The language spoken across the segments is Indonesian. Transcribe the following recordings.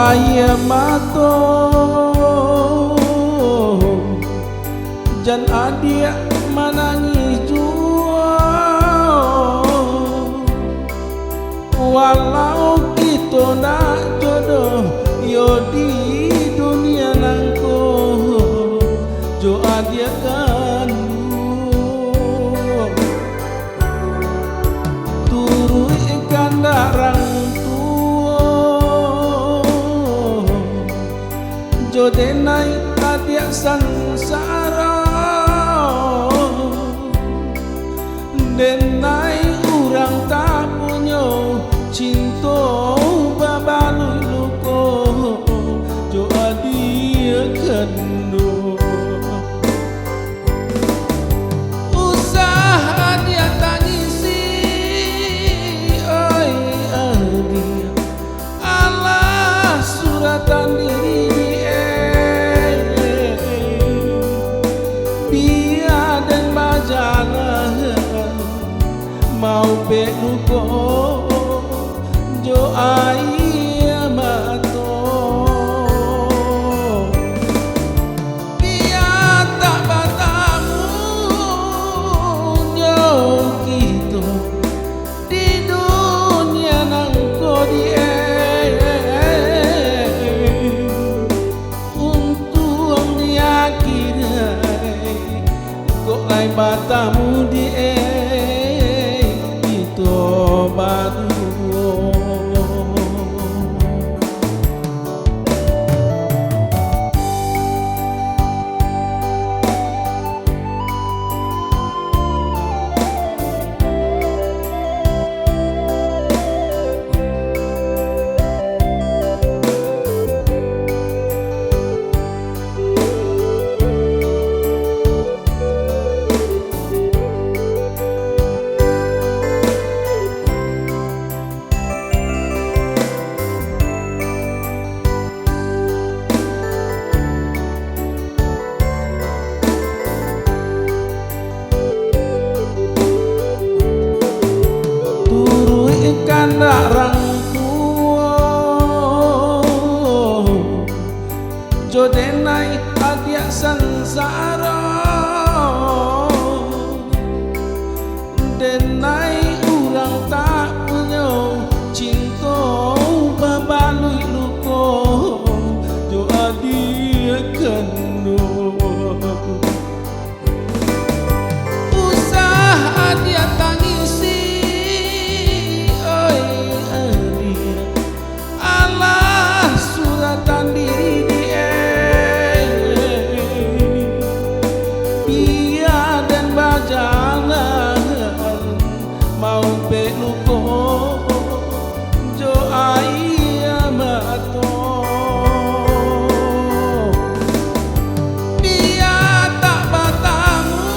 ayah mato jan adia manangis jua walau kita nak jodoh yo di dunia nangko jo adia kan turu ikan darang jo denai adia sansara denai urang tak punya cinta babalui luko jo adia kendo usaha dia tangisi oi adia alah suratan diri mau beluko jo ayah mato biar tak batamu nyo gitu di dunia nangko untuk diakhirai kok lain batamu baru darang tua jo denai adia sansara denai urang tak punya cinta babalui luko jo adia kendo usaha dia tangisi diri dia biar dan bajalan mau beluko jo ayah mato biar tak batamu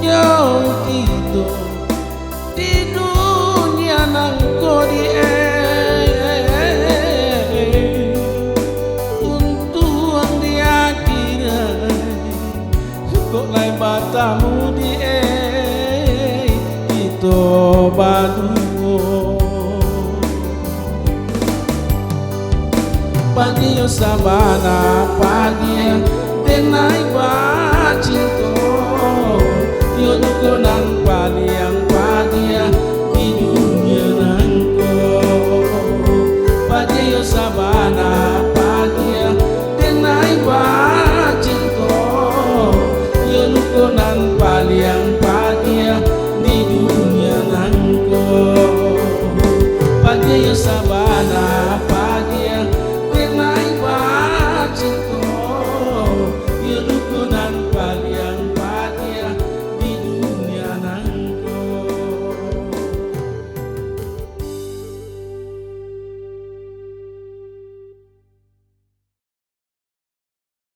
jauh itu di dunia nangko kok lain batamu itu baru pagi yo sabana pagi denai bacinto yo nuko nang paliang pagi di dunia nangko pagi yo sabana pagi denai bacinto nan paliang pagia di dunia nangko pagi yo sabana